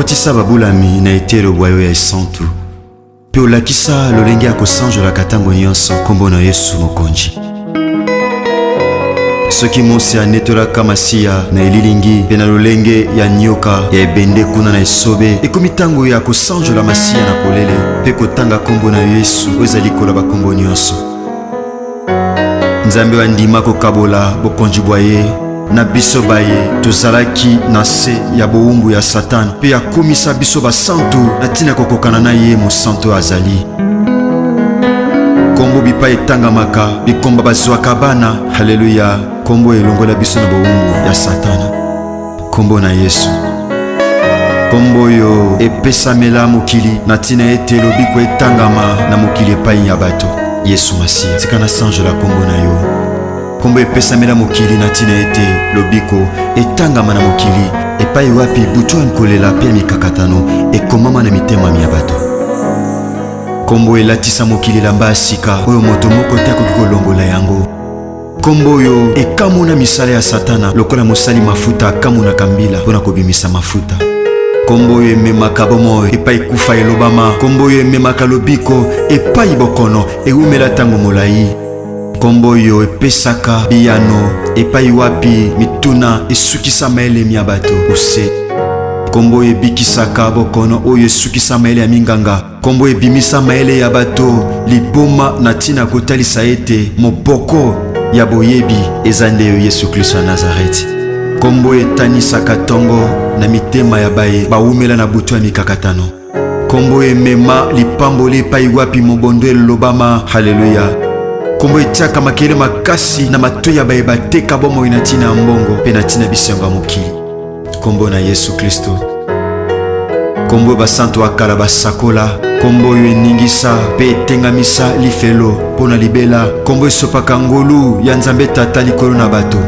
okotisa babulami na etelo bwa yo ya esantu mpe olakisa lolenge ya kosanjolaka ntango nyonso kombo na Yesu mokonzi. Soki mosi anetolaka masiya na elilingi mpe na lolenge ya nyoka ya ebende kuna na esobe, ekomi ntango ya kosanjola masiya na polele mpe kotanga kombo na Yesu oyo ezali likolo bakombo nyonso. Nzambe andima kokabola bokonzi bwa ye na biso baye tozalaki na se ya bowumbu ya Satana mpe akomisa biso basantu na ntina kokokana na ye mosantu azali. Kombo bipa etangamaka bikomba bazwaka bana. Haleluya. Kombo elongola biso na bowumbu ya Satana. Kombo na Yesu. Kombo yo epesamela mokili na ntina ete lobiko etangama na mokili epai ya bato. Yesu Masiya, tika na sanjola kombo na yo. Kombo epesamela mokili na ntina ete lobiko etangama na mokili epai wapi butu nkolela mpe mikakatano ekomama na mitema ya bato. Kombo elatisa mokili lamba ya sika oyo moto moko te akoki kolongola yango. Kombo yo ekamuna misala ya Satana lokola mosali mafuta akamunaka mbila mpona kobimisa mafuta. Kombo yo ememaka bomoi epai kufa elobama. Kombo yo ememaka lobiko epai bokono ewumela ntango molai. Kombo yo epesaka biyano epai wapi mituna esukisa maelemi ya bato ose. Kombo ebikisaka bokono oyo esukisa maele ya minganga. Kombo ebimisa maele ya bato liboma na ntina kotalisa ete moboko ya boyebi eza nde yo Yesu Kristo ya Nazareti. Kombo etanisaka tongo na mitema ya baye bawumela na butu ya mikakatano. Kombo emema lipamboli epai wapi mobondo elobama. Haleluya. Kombo etiaka makele makasi na matoi ya baye bateka bomoi na ntina ya mbongo mpe na ntina bisengo ya mokili. Kombo na Yesu Kristo. Kombo basantu akala basakola. Kombo yo eningisa mpe etengamisa lifelo mpona libela. Kombo esopaka ngolu ya Nzambe Tata likolo na bato.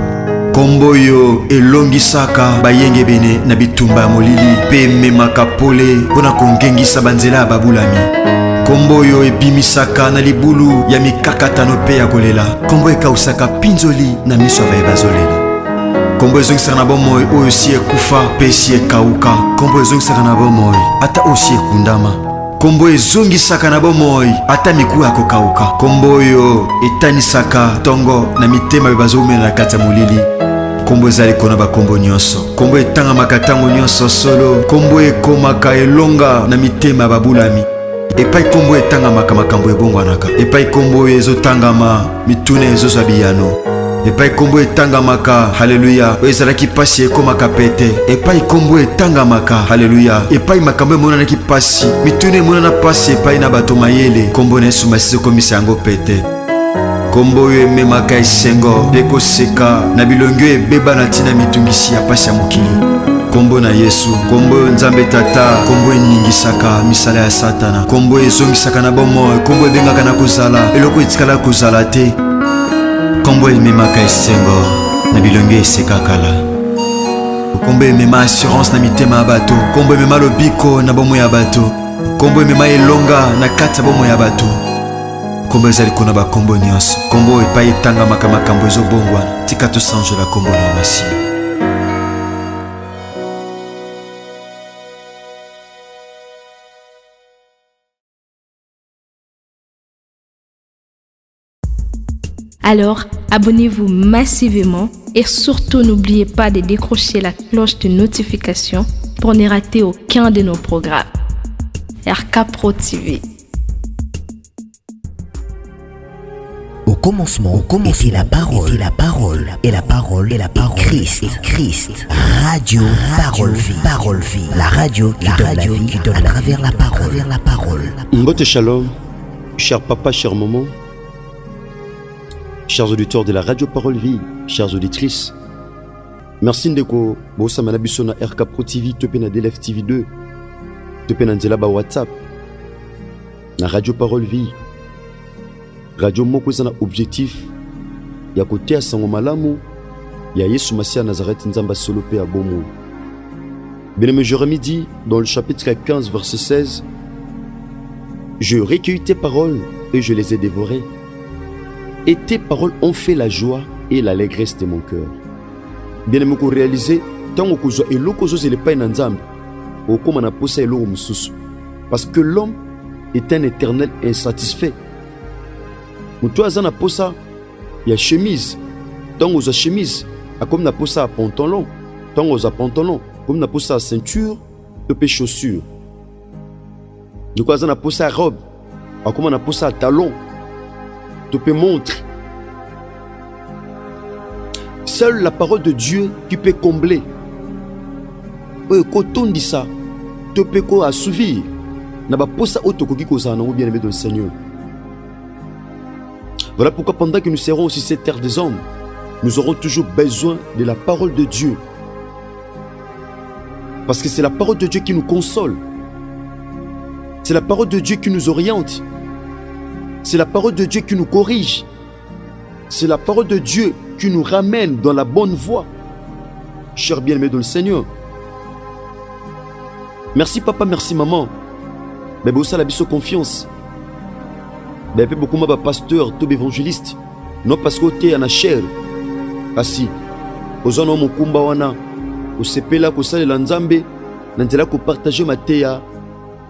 Kombo yo elongisaka bayenge bene na bitumba ya molili mpe ememaka pole mpona kongengisa banzela ya babulami. Kombo yo ebimisaka na libulu ya mikakatano mpe ya kolela. Kombo ekausaka pinzoli na miso ya baye bazolela. Kombo ezongisaka na bomoi oyo si ekufa mpe si ekauka. Kombo ezongisaka na bomoi ata osi ekundama. Kombo ezongisaka na bomoi ata miku ya kokauka. Kombo oyo etanisaka tongo na mitema be bazomela na kati ya molili. Kombo ezali kona bakombo nyonso. Kombo etangamaka ntango nyonso solo. Kombo ekomaka elonga na mitema ya babulami. Epai kombo etangamaka makambo ebongwanaka. Epai kombo oyo ezotangama mituna ezozwa biyano. Epai kombo etangamaka. Haleluya. Oyo ezalaki pasi ekomaka pete. Epai kombo etangamaka. Haleluya. Epai makambo emonanaki pasi mituna emonana pasi epai na bato mayele. Kombo na Yesu Masiya ekomisa yango pete. Kombo oyo ememaka esengo mpe koseka na bilongi oyo ebeba na ntina mitungisi ya pasi ya mokili. Kombo na Yesu. Kombo oyo Nzambe Tata. Kombo eningisaka misala ya Satana. Kombo ezongisaka na bomoi. Kombo ebengaka na kozala eloko etikala kozala te. Kombo ememaka esengo na bilongi eseka kala. Kombo emema assurance na mitema ya bato. Kombo emema lobiko na bomoi ya bato. Kombo emema elonga na kati ya bomoi ya bato. Kombo ezali kona bakombo nyonso. Kombo epai etangamaka makambo ezobongwana. Tika tosanjola kombo na Masiya. Alors, abonnez-vous massivement et surtout n'oubliez pas de décrocher la cloche de notification pour ne rater aucun de nos programmes. RK Pro TV. Au commencement était la parole, et la parole est Christ. Radio Parole Vie, la radio qui donne la vie à travers la parole. Mbote Shalom, cher papa, cher maman, chers auditeurs de la radio Parole Vie, chères auditrices. Merci ndeko bosa manabiso na RK Pro TV, tope na DLF TV 2, tope na nzela ba WhatsApp, na radio Parole Vie. Radio moko eza na objectif ya kotea sango malamu ya Yesu Masiya Nazareth Nzamba solo pe ya bomo. Bien-aimé Jérémie dit dans le chapitre 15 verset 16, je recueillis tes paroles et je les ai dévorées. Et tes paroles ont fait la joie et l'allégresse de mon cœur. Bien-aimé ko réaliser tant que zo eloko zo zele pa na Nzambe. okoma na posa eloko mosusu. Parce que l'homme est un éternel insatisfait. Mutu aza na posa ya chemise, ntango ozwa chemise akomi na posa ya pantalon, ntango ozwa pantalon akomi na posa ya ceinture to mpe chaussure. Ndeko aza na posa ya robe akoma na posa ya talon to mpe montre. Seule la parole de Dieu qui peut combler. Kotondisa to mpe ko assouvir na ba posa otokoki kozala nango bien aimé dans le Seigneur. Voilà pourquoi pendant que nous serons sur cette terre des hommes, nous aurons toujours besoin de la parole de Dieu. Parce que c'est la parole de Dieu qui nous console. C'est la parole de Dieu qui nous oriente. C'est la parole de Dieu qui nous corrige. C'est la parole de Dieu qui nous ramène dans la bonne voie. Cher bien-aimé dans le Seigneur. Merci papa, merci maman. Mais vous avez la confiance. Mais beaucoup de pasteurs, tout évangélistes, non parce que tu es en chair. Asi, aux hommes au kumba wana, au sepela ko sale lanzambe, nantela ko partager ma teya,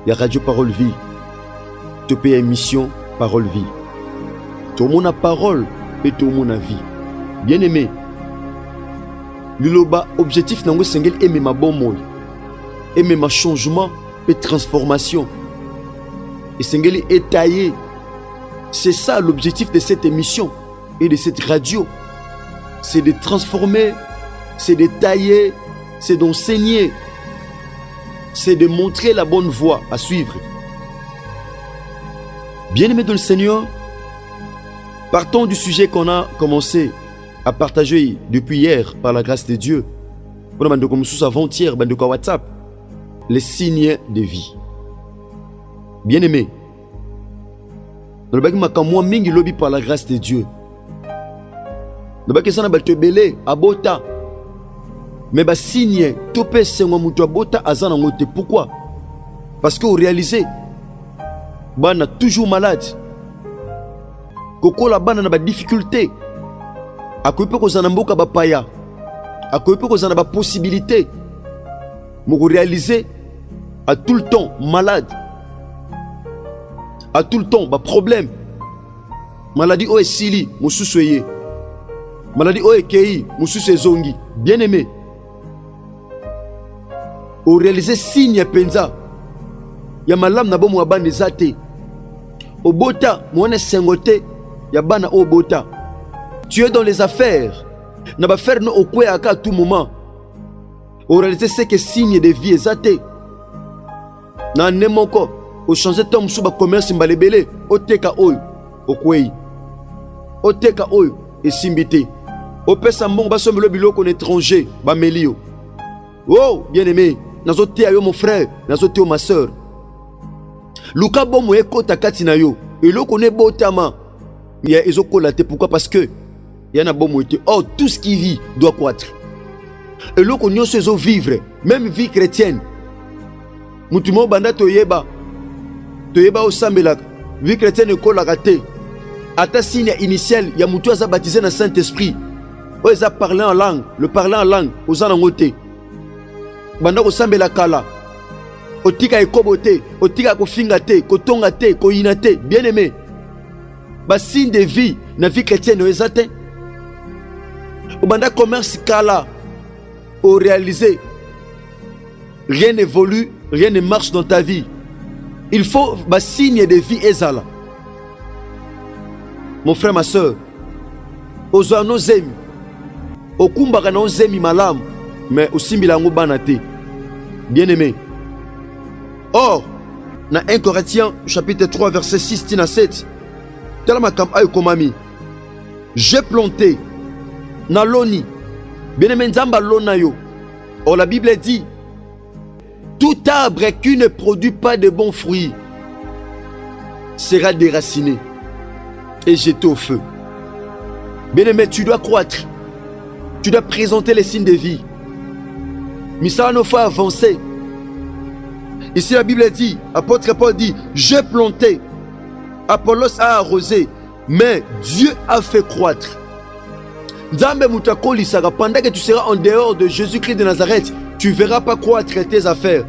ya radio Parole Vie. Tu peux émission Parole Vie. Tout mon parole et tout mon avis. Bien aimé. Liloba objectif nango sengel aimer ma bon mot. Aimer ma changement et transformation. Et sengel étayer. C'est ça l'objectif de cette émission et de cette radio. C'est de transformer, c'est de tailler, c'est d'enseigner, c'est de montrer la bonne voie à suivre. Bien-aimés dans le Seigneur, partons du sujet qu'on a commencé à partager depuis hier par la grâce de Dieu. On a comme avant-hier, WhatsApp, les signes de vie. Bien-aimés, dans le bac makamwa mingi lobi par la grâce de Dieu. Dans le bac sana baltebele abota. Mais ba signe topé sengo mutu abota azana ngote. Pourquoi? Parce que vous réalisez bana toujours malade. Koko la bana na ba difficulté. Akoipe ko zana mboka ba paya. Akoipe ko zana ba possibilité. Moko réaliser à tout le temps malade. À tout le temps, bah problème. Maladie o esili, musu soye. Maladie o ekei, musu sezongi. Bien aimé. Au réaliser signe penza. Ya malam na bomu abane zate. Au bota, mouane sengote, ya bana o bota. Tu es dans les affaires. Na ba faire no okwe aka à tout moment. Au réaliser c'est que signe de vie zate. Na nemoko. Au changer ton sous commerce mbalebele au teka oil au kwei au teka oil et simbité au pesa mbongo ba somelo biloko en étranger ba melio. Oh bien aimé nazote ayo mon frère nazote ma sœur luka bomo ekota kati na yo eloko ne botama ya ezokola te. Pourquoi? Parce que yana bomo ete. Oh, tout ce qui vit doit croître. Eloko nyonso ezo vivre, même vie chrétienne. Mutumo banda toyeba au sambelak, vie chrétienne ekolaka te. Ata signe initial, ya mutu aza baptisé dans Saint-Esprit. O eza parler en langue, le parler en langue, oza nango te. Banda ko sambela kala. Otika ekobote, otika ko finga te, ko tonga te, ko ina te. Bien aimé. Ba signe de vie na vie chrétienne o eza te. O banda commerce kala. O réaliser. Rien n'évolue, rien ne marche dans ta vie. Il faut un signe de vie ezala. Mon frère, ma soeur, ozo no zemi, okumbaka na zemi malam, mais aussi milango banate. Bien aimé. Or, dans 1 Corinthiens chapitre 3 verset 6 à 7, tellement comme ayo komami, j'ai planté na loni. Bien aimé nzamba lona yo. Or la Bible dit tout arbre qui ne produit pas de bons fruits sera déraciné et jeté au feu. Bien-aimé, tu dois croître. Tu dois présenter les signes de vie. Mais ça nous fait avancer. Ici la Bible dit, apôtre Paul dit, j'ai planté, Apollos a arrosé, mais Dieu a fait croître. Pendant que tu seras en dehors de Jésus-Christ de Nazareth, tu ne verras pas croître tes affaires.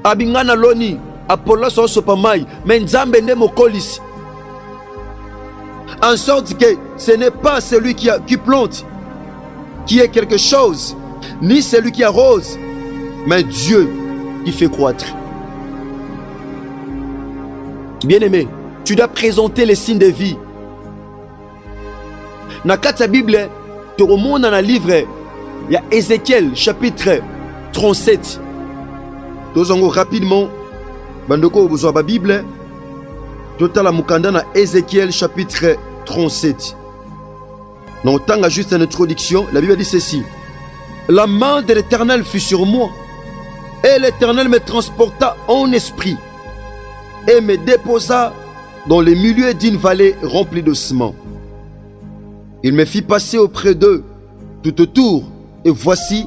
abingana loni Apollos osopamai mais nzambe nde mokolisi, en sorte que ce n'est pas celui qui plante qui est quelque chose, ni celui qui arrose, mais Dieu qui fait croître. Bien-aimé, tu dois présenter les signes de vie. Dans la Bible, tu remontes dans le livre, il y a Ézéchiel chapitre 37. Tozongo rapidement, bandoko besoin de la Bible, total la mukanda na Ézéchiel chapitre 37. Non, tant à juste une introduction, la Bible dit ceci: la main de l'Éternel fut sur moi, et l'Éternel me transporta en esprit, et me déposa dans les milieux d'une vallée remplie d'ossements. Il me fit passer auprès d'eux tout autour, et voici,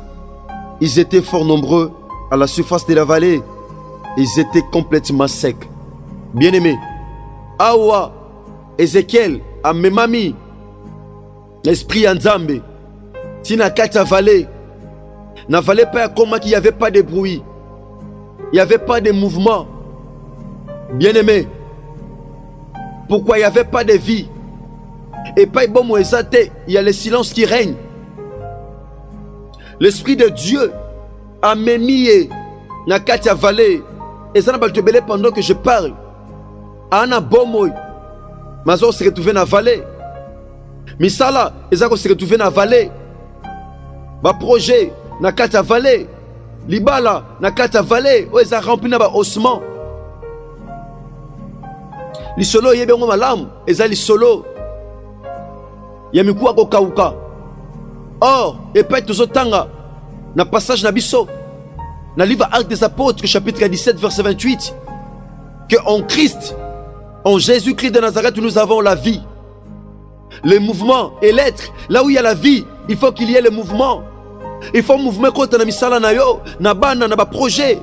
ils étaient fort nombreux à la surface de la vallée. Ils étaient complètement secs. Bien-aimés, Awa, Ézéchiel, a memami, l'esprit en Nzambe, tina kata vallée, n'a valait pas comment qu'il n'y avait pas de bruit, il n'y avait pas de mouvement. Bien-aimés, pourquoi il n'y avait pas de vie? Et pas bon moïsate, il y a le silence qui règne. L'esprit de Dieu a mémie na katia vallée. Et ça n'a pas te belé pendant que je parle. Ana bomoy, mazo se retrouvé dans la vallée. Misala, ezako se retrouvé dans la vallée. Ba projet na katia vallée. Libala na katia vallée. O eza rempli na ba ossements. Li solo yebe ngo malam, eza li solo. Yamikuwa ko kauka. Or, et peut toujours tanga na passage na biso. Dans le livre Actes des Apôtres, chapitre 17, verset 28, que en Christ, en Jésus-Christ de Nazareth, nous avons la vie, le mouvement et l'être. Là où il y a la vie, il faut qu'il y ait le mouvement. Il faut mouvement kota na misala na yo, na bana na ba projet.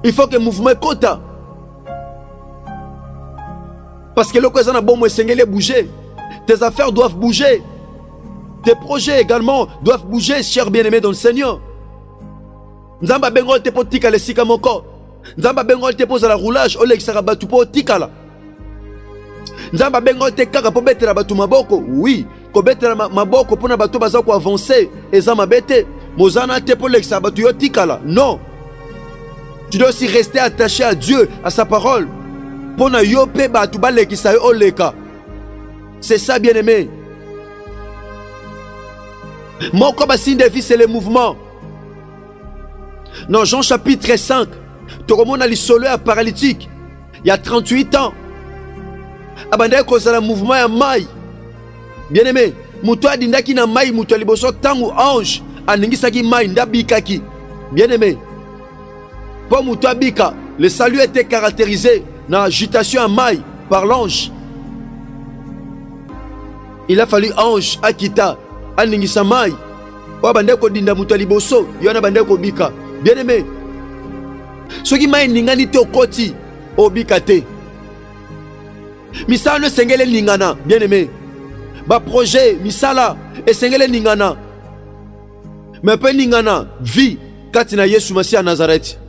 Il faut que mouvement kota. Parce que le ko na bon mo sengele bouger. Tes affaires doivent bouger. Tes projets également doivent bouger, chers bien-aimés dans le Seigneur. Nzamba bengol te po tika le sika moko. Nzamba bengol te po za la roulage o lekisaka batu po tika la. Nzamba bengol te kaka po betela batu maboko. Oui, ko betela maboko pona batu baza ko avancer eza mabete. Mozana te po lekisaka batu yo tika la. Non. Tu dois aussi rester attaché à Dieu, à sa parole. Pona yo pe batu ba lekisa yo leka. C'est ça, bien-aimé. Mon comme signe de vie, c'est le mouvement. Dans Jean chapitre 5, tu remontes à l'isolo à paralytique. Il y a 38 ans. Abandé cause le mouvement à maille. Bien-aimé, Moutoua dindaki na maille, Moutoua liboso tangu ange. Aningisaki maille, ndabikaki. Bien-aimé, pour Moutoua bika, le salut était caractérisé dans l'agitation à maille par l'ange. Il a fallu ange akita aningisa maille. Wa bandeko dinda Moutoua liboso, yona bandeko bika. Bien-aimé, ce qui m'a ningani te okoti obikate. Misala ne sengele ningana, bien-aimé. Ba projet misala et sengele ningana. Mais pas ningana vie katina Yesu Masi à Nazareth.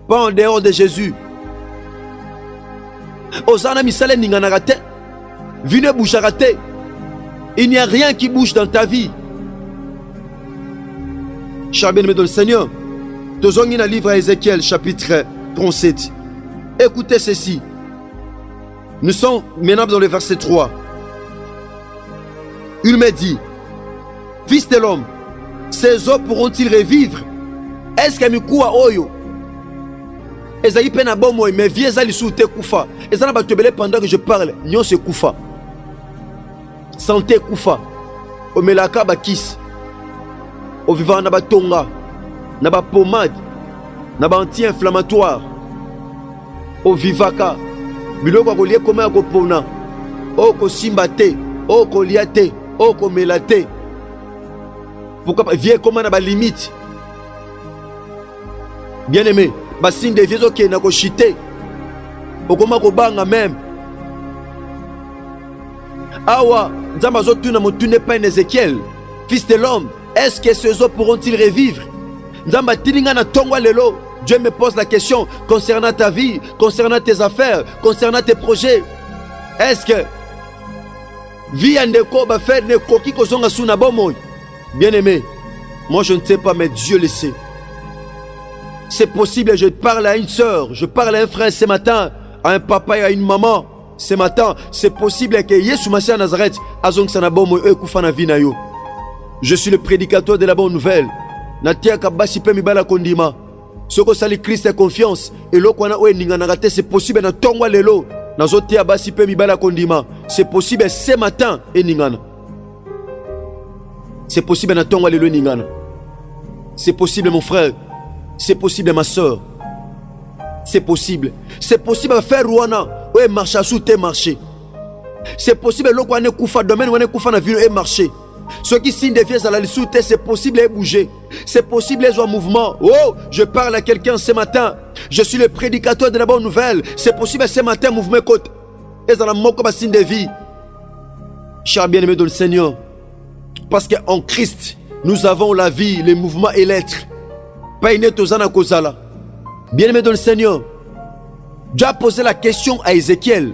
Pas en dehors de Jésus. Osana misala ningana rate. Vie ne bouge rate. Il n'y a rien qui bouge dans ta vie. Cher bien-aimé dans le Seigneur. Dans le livre Ézéchiel chapitre 37. Écoutez ceci. Nous sommes maintenant dans le verset 3. Il me dit: Fils de l'homme, ces eaux pourront-ils revivre? Est-ce que Mikoua Oyo Ezaï pena bomoy, mais vieux ali sous te koufa. Ezana batebele pendant que je parle, nyon se koufa. Santé koufa. O melaka bakis. O vivant na batonga. Na ba pommade, na ba anti-inflammatoire. O vivaka. Biloko ko lié comment ko pona. O ko simbate, o ko liate, o ko melate. Pourquoi vieux comment na ba limite? Bien-aimé, ba signe de vieux ok na ko chité. O comment ko banga même. Awa, nzamba zo tuna motune pas Ézéchiel. Fils de l'homme, est-ce que ces eaux pourront-ils revivre? Nzamba tilinga na tongwa lelo Dieu me pose la question concernant ta vie, concernant tes affaires, concernant tes projets. Est-ce que vie andeko va faire ne koki kozonga suna bomoy? Bien-aimé, moi je ne sais pas, mais Dieu le sait. C'est possible, je parle à une soeur, je parle à un frère ce matin, à un papa et à une maman ce matin. C'est possible que Yesu Massia Nazareth azong sana bomoy ekufa na vie na yo. Je suis le prédicateur de la bonne nouvelle. Natia kabasi pe mibala kondima. Soko sali Christ et confiance. Et lo kwana oe ninga nagate, c'est possible na tongwa lelo. Nazote abasi pe mibala kondima. C'est possible ce matin et ningana. C'est possible na tongwa lelo ningana. C'est possible mon frère. C'est possible ma soeur. C'est possible. C'est possible à faire Rwanda. Oe marche à sous tes marchés. C'est possible lo kwana kufa domaine wane kufa na ville et marché. Ceux qui signent des vies à la soute, c'est possible de bouger. C'est possible d'être en mouvement. Oh, je parle à quelqu'un ce matin. Je suis le prédicateur de la bonne nouvelle. C'est possible ce matin, mouvement côte. Et ça n'a signe de vie. Cher bien-aimé dans le Seigneur. Parce qu'en Christ, nous avons la vie, les mouvements et l'être. Bien-aimé dans le Seigneur. Dieu a posé la question à Ézéchiel.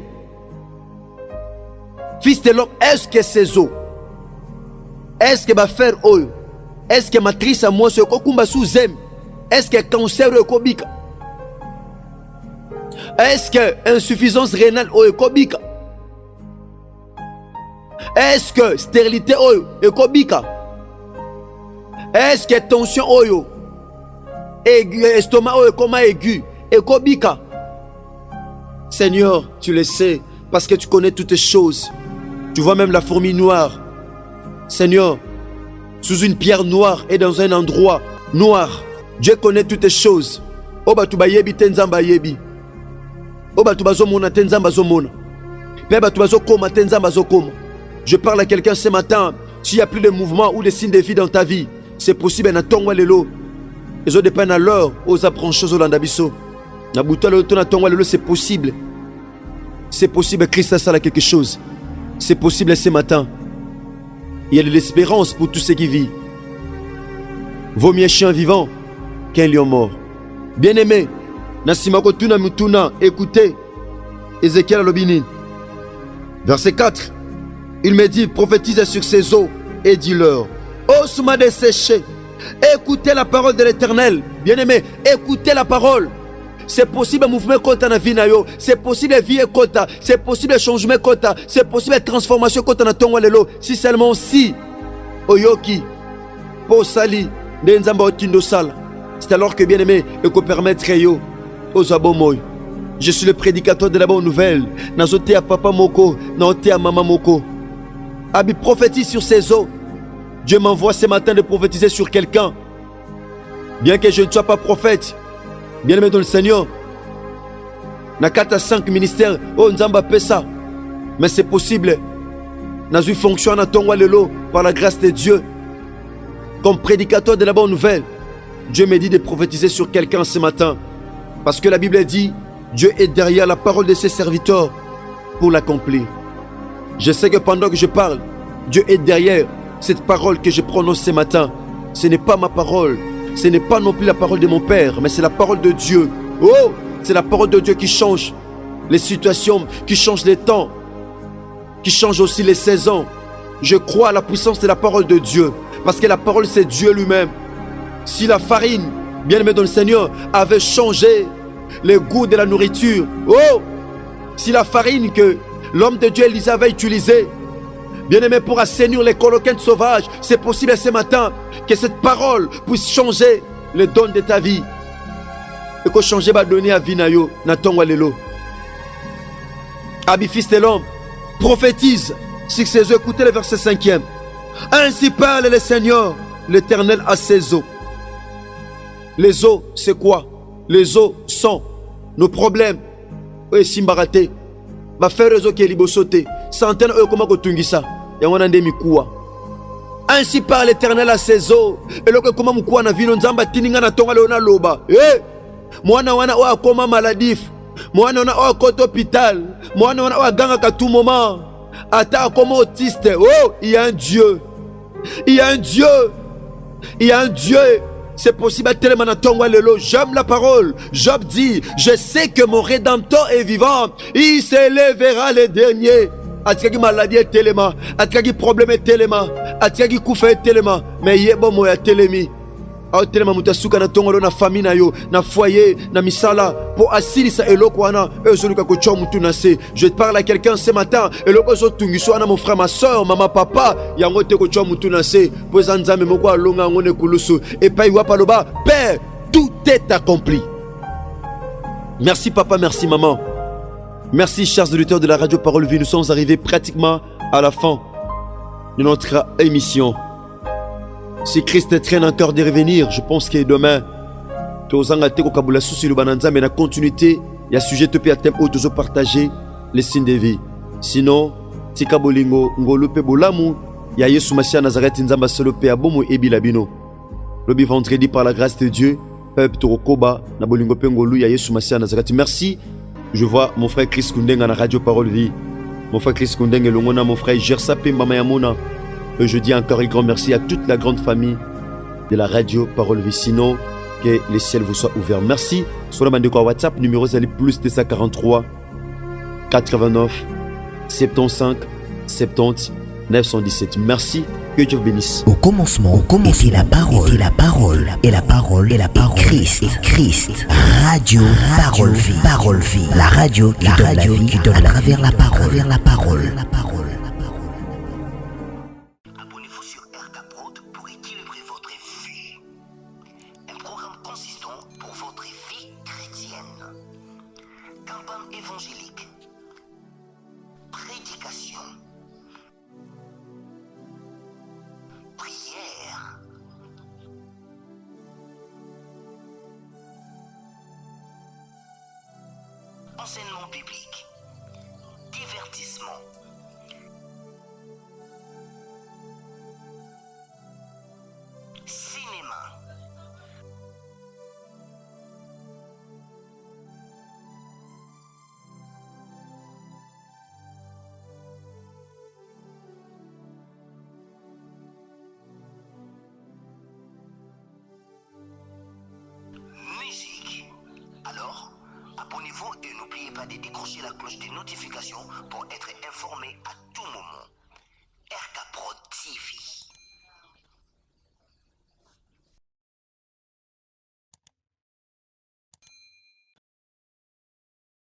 Fils de l'homme, est-ce que ces eaux, est-ce que ma faire oyo, est-ce que matrice à moi se kokumba sous aime, est-ce que cancer oyo kobika, est-ce que insuffisance rénale oyo kobika, est-ce que stérilité oyo ekobika, est-ce que tension oyo aigu, estomac oyo koma aigu ekobika. Seigneur, tu le sais parce que tu connais toutes les choses. Tu vois même la fourmi noire. Seigneur, sous une pierre noire et dans un endroit noir, Dieu connaît toutes les choses. Oba tu bayebi tenzamba yebi. Oba tu bazo mona tenzamba zo mona. Peba tu bazo koma tenzamba zo koma. Je parle à quelqu'un ce matin. S'il n'y a plus de mouvement ou de signes de vie dans ta vie, c'est possible na tongwa lelo. Les autres dépendent à l'heure aux apprenchos au landabiso. Na buta le ton tongwa lelo, c'est possible. C'est possible, Christ a ça là quelque chose. C'est possible ce matin. Il y a de l'espérance pour tous ceux qui vivent. Vaut mieux un chien vivant qu'un lion mort. Bien-aimé, Nasimako Tuna Mutuna, écoutez Ézéchiel Lobinin. Verset 4. Il me dit, prophétise sur ces eaux et dis-leur, ô souma desséché, écoutez la parole de l'Éternel. Bien-aimé, écoutez la parole. C'est possible mouvement kota na vie na yo, c'est possible vie kota, c'est possible changement kota, c'est possible transformation kota na tongwa lelo. Si seulement si oyoki po sali ndenzamba otindo sala. C'est alors que bien-aimé et qu'on permettre yo aux abomoy. Je suis le prédicateur de la bonne nouvelle. Nazote à papa moko, naote à maman moko. Abi prophétise sur ces eaux. Dieu m'envoie ce matin de prophétiser sur quelqu'un. Bien que je ne sois pas prophète, bien-aimé dans le Seigneur, Nakata 5 ministères, oh Nzamba Pesa. Mais c'est possible. Nazu fonctionne à Tongwa Lelo par la grâce de Dieu. Comme prédicateur de la bonne nouvelle, Dieu me dit de prophétiser sur quelqu'un ce matin. Parce que la Bible dit, Dieu est derrière la parole de ses serviteurs pour l'accomplir. Je sais que pendant que je parle, Dieu est derrière cette parole que je prononce ce matin. Ce n'est pas ma parole. Ce n'est pas non plus la parole de mon Père, mais c'est la parole de Dieu. Oh, c'est la parole de Dieu qui change les situations, qui change les temps, qui change aussi les saisons. Je crois à la puissance de la parole de Dieu, parce que la parole c'est Dieu lui-même. Si la farine, bien aimée dans le Seigneur, avait changé le goût de la nourriture, oh, si la farine que l'homme de Dieu Élisée avait utilisée, bien aimé, pour assainir les coloquintes sauvages, c'est possible ce matin que cette parole puisse changer le don de ta vie. Et que changer va donner à Vinayo, Natongwa Lelo. Abi fils de l'homme, prophétise sur ses eaux. Écoutez le verset 5e. Ainsi parle le Seigneur, l'Éternel à ses eaux. Les eaux, c'est quoi? Les eaux sont nos problèmes. Oui, Simbarate. Va faire les eaux qui est libosoté. Centaines de comment kotungisa. Ainsi parle l'Éternel à ses eaux. Et là comment mukwa na vino nzamba tininga na tonga leona loba. Eh, mwana wana oa koma maladif. Mwana wana oa kote hôpital. Mwana wana oa ganga ka tout moment. Ata comme autiste. Oh, il y a un Dieu. Il y a un Dieu. Il y a un Dieu c'est possible à tellement lelo. J'aime la parole. Job dit, je sais que mon Rédempteur est vivant. Il s'élèvera le dernier. Atikaki maladie est tellement, atikaki problème est tellement, atikaki koufa est tellement, mais yebo moya telemi. A tellement mutasuka na tongolo na famille na yo, na foyer, na misala, pour asilisa eloko wana, ezoluka ko tcho mutu na se. Je parle à quelqu'un ce matin, eloko zo tungiso ana mon frère, ma soeur, maman, papa, yango te ko tcho mutu na se. Poza nzambe moko alonga ngone kulusu, et pa iwa paloba, Père, tout est accompli. Merci papa, merci maman. Merci chers auditeurs de la radio Parole Vie, nous sommes arrivés pratiquement à la fin de notre émission. Si Christ traîne encore de revenir, je pense que demain, tozanga teko kabula susi lubananza mais la continuité, il y a sujet topé à thème où tozo partager les signes de vie. Sinon, tika bolingo ngolupe bolamu ya Yesu Masia Nazareth nzamba solo pe abomo ebilabino. Le vendredi par la grâce de Dieu, peuple torokoba na bolingo pe ngolu ya Yesu Masia Nazareth. Merci. Je vois mon frère Chris Kundeng à la radio Parole Vie. Mon frère Chris Kundeng et Longona, mon frère Gersa Pemba Mayamona. Et je dis encore un grand merci à toute la grande famille de la radio Parole Vie. Sinon, que les ciels vous soient ouverts. Merci. Sur le bande de WhatsApp, numéro c'est plus 243 89 75 70 917. Merci. Que Dieu vous bénisse. Au commencement, était la parole, et la parole, et la parole, et la parole, Christ, et Christ. Radio Parole Vie, Parole Vie, la radio qui donne la vie, qui donne à travers la parole, vers la parole, la parole. Abonnez-vous sur RK pour équilibrer votre vie. Un programme consistant pour votre vie chrétienne. Campagne évangélique. Prédication. Prière. Enseignement biblique. Divertissement. Cinéma. Musique. Alors, abonnez-vous et n'oubliez pas de décrocher la cloche des notifications pour être informé à tout moment. RK Pro TV.